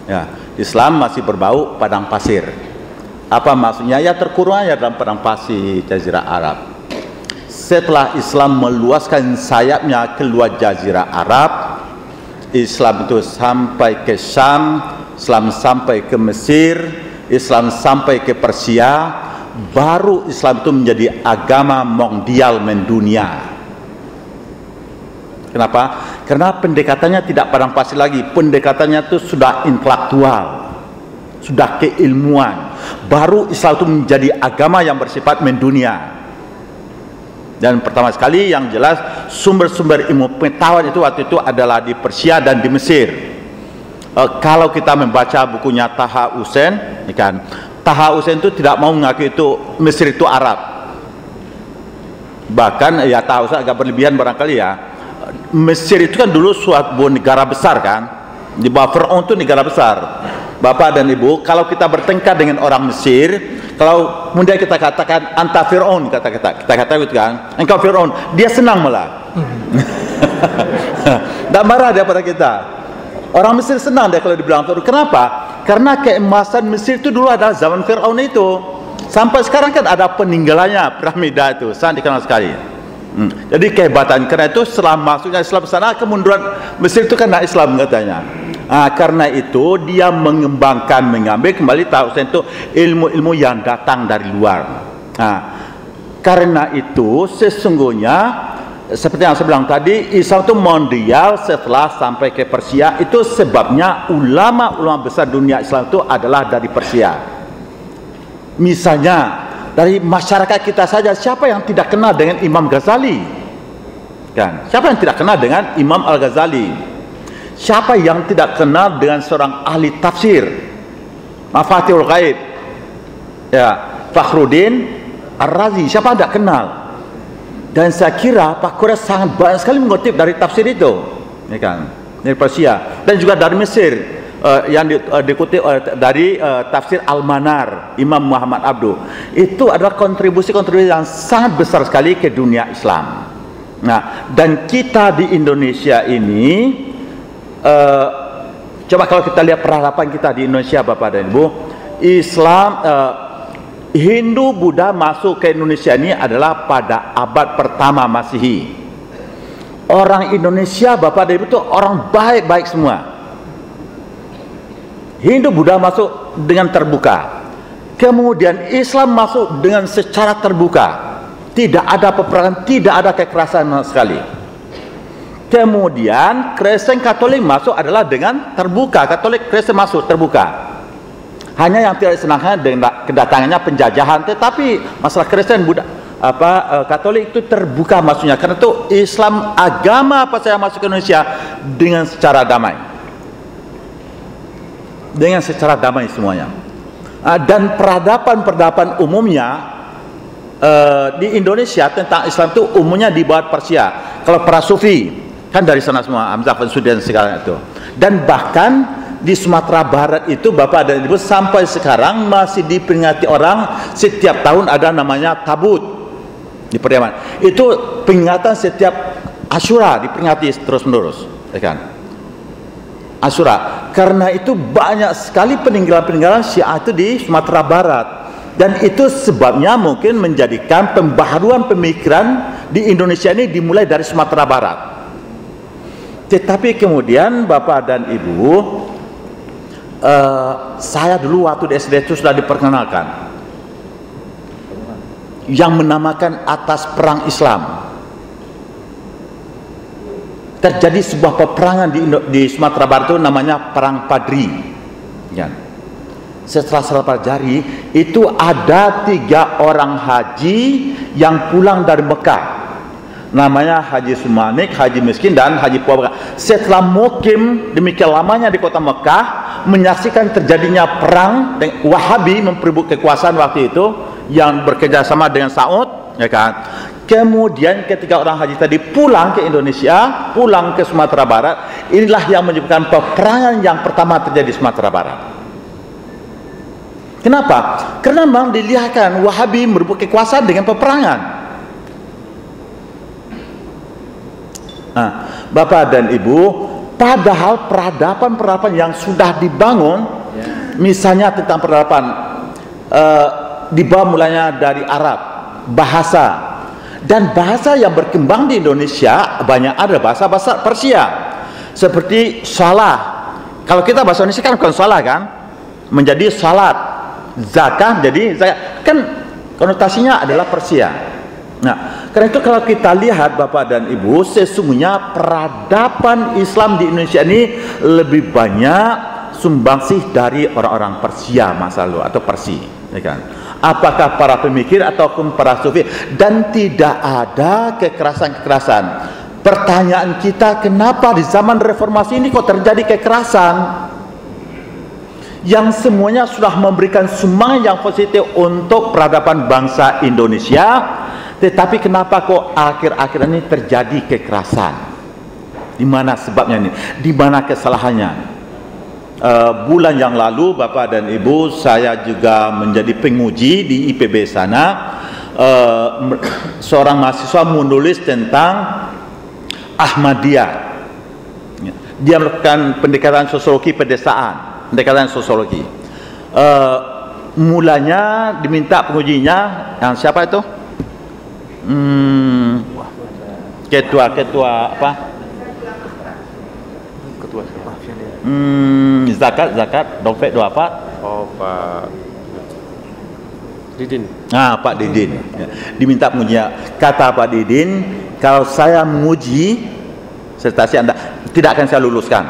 Ya, Islam masih berbau padang pasir. Apa maksudnya? Ya terkurung ya dalam padang pasir Jazirah Arab. Setelah Islam meluaskan sayapnya keluar Jazirah Arab, Islam itu sampai ke Syam, Islam sampai ke Mesir, Islam sampai ke Persia, baru Islam itu menjadi agama mondial mendunia. Kenapa? Karena pendekatannya tidak padang pasir lagi, pendekatannya itu sudah intelektual, sudah keilmuan. Baru Islam itu menjadi agama yang bersifat mendunia. Dan pertama sekali yang jelas sumber-sumber ilmu pengetahuan itu waktu itu adalah di Persia dan di Mesir. Kalau kita membaca bukunya Taha Hussein, kan, Taha Hussein itu tidak mau mengaku itu Mesir itu Arab. Bahkan ya Taha Hussein agak berlebihan barangkali ya. Mesir itu kan dulu suatu negara besar kan, di bawah Fir'aun itu negara besar. Bapak dan Ibu, kalau kita bertengkar dengan orang Mesir, kalau kemudian kita katakan anta Fir'aun, kita kata gitu kan, engkau Fir'aun, dia senang malah. Tidak marah dia pada kita. Orang Mesir senang dia kalau dibilang Fir'aun. Kenapa? Karena keemasan Mesir itu dulu adalah zaman Fir'aun itu. Sampai sekarang kan ada peninggalannya, piramida itu, sangat dikenal sekali. Jadi kehebatan, karena itu setelah masuknya Islam ke sana, kemunduran Mesir itu karena Islam katanya. Karena itu dia mengambil kembali tahu itu ilmu-ilmu yang datang dari luar. Karena itu sesungguhnya seperti yang saya bilang tadi, Islam itu mondial setelah sampai ke Persia. Itu sebabnya ulama-ulama besar dunia Islam itu adalah dari Persia. Misalnya dari masyarakat kita saja, siapa yang tidak kenal dengan Imam Ghazali? Kan? Siapa yang tidak kenal dengan Imam Al-Ghazali? Siapa yang tidak kenal dengan seorang ahli tafsir? Mafatihul Ghaib. Ya, Fakhruddin Ar-Razi. Siapa tidak kenal? Dan saya kira Pak Quraisy sangat banyak sekali mengutip dari tafsir itu, ya kan? Dari Persia dan juga dari Mesir. Yang dikutip dari tafsir Al-Manar Imam Muhammad Abduh, itu adalah kontribusi-kontribusi yang sangat besar sekali ke dunia Islam. Nah, dan kita di Indonesia ini, coba kalau kita lihat peradaban kita di Indonesia, Bapak dan Ibu, Islam, Hindu, Buddha masuk ke Indonesia ini adalah pada abad pertama Masehi. Orang Indonesia, Bapak dan Ibu, itu orang baik-baik semua. Hindu Buddha masuk dengan terbuka, kemudian Islam masuk dengan secara terbuka, tidak ada peperangan, tidak ada kekerasan sama sekali. Kemudian Kristen Katolik masuk adalah dengan terbuka, Katolik Kristen masuk terbuka. Hanya yang tidak disenangkan dengan kedatangannya penjajahan, tetapi masalah Kristen Buddha Katolik itu terbuka masuknya. Karena itu Islam agama apa saya masuk ke Indonesia dengan secara damai. Dengan secara damai semuanya. Dan peradaban umumnya di Indonesia tentang Islam itu umumnya di bawah Persia. Kalau para Sufi kan dari sana semua, Hamzah bin Sudan sekarang itu. Dan bahkan di Sumatera Barat itu, Bapak dan Ibu, sampai sekarang masih diperingati orang setiap tahun ada namanya tabut di Pariaman. Itu peringatan setiap Asyura diperingati terus-menerus, ya kan? Asyura. Karena itu banyak sekali peninggalan-peninggalan Syiah itu di Sumatera Barat, dan itu sebabnya mungkin menjadikan pembaharuan pemikiran di Indonesia ini dimulai dari Sumatera Barat. Tetapi kemudian Bapak dan Ibu, saya dulu waktu di SD itu sudah diperkenalkan yang menamakan atas perang Islam. Terjadi sebuah peperangan di Sumatera Barat itu namanya Perang Padri. Ya. Setelah salat pelajari, itu ada 3 orang haji yang pulang dari Mekah. Namanya Haji Sumanik, Haji Miskin, dan Haji Puabaka. Setelah mukim demikian lamanya di kota Mekah, menyaksikan terjadinya perang Wahabi memperebut kekuasaan waktu itu yang bekerjasama dengan Saud, ya kan? Kemudian ketika orang haji tadi pulang ke Indonesia, pulang ke Sumatera Barat, inilah yang menyebabkan peperangan yang pertama terjadi di Sumatera Barat. Kenapa? Karena memang dilihatkan Wahabi merebut kekuasaan dengan peperangan. Bapak dan Ibu, Padahal peradaban-peradaban yang sudah dibangun, misalnya tentang peradaban di bawah mulanya dari Arab, bahasa, dan bahasa yang berkembang di Indonesia banyak ada bahasa-bahasa Persia, seperti salah. Kalau kita bahasa Indonesia kan bukan salah kan, menjadi salat, zakah jadi zakat, kan konotasinya adalah Persia. Nah, karena itu kalau kita lihat Bapak dan Ibu, sesungguhnya peradaban Islam di Indonesia ini lebih banyak sumbangsih dari orang-orang Persia masa lalu atau Persi, ya kan? Apakah para pemikir ataupun para sufi, dan tidak ada kekerasan-kekerasan. Pertanyaan kita, kenapa di zaman reformasi ini kok terjadi kekerasan? Yang semuanya sudah memberikan sumbangan yang positif untuk peradaban bangsa Indonesia, tetapi kenapa kok akhir-akhir ini terjadi kekerasan? Di mana sebabnya ini? Di mana kesalahannya? Bulan yang lalu Bapak dan Ibu, saya juga menjadi penguji di IPB sana. Seorang mahasiswa menulis tentang Ahmadiyah. Dia melakukan pendekatan sosiologi pedesaan, pendekatan sosiologi. Mulanya diminta pengujinya yang siapa itu? Ketua apa? Zakat dompet 24. Oh, Pak Didin. Pak Didin. Diminta pengujinya. Kata Pak Didin, kalau saya menguji sertasi Anda, tidak akan saya luluskan.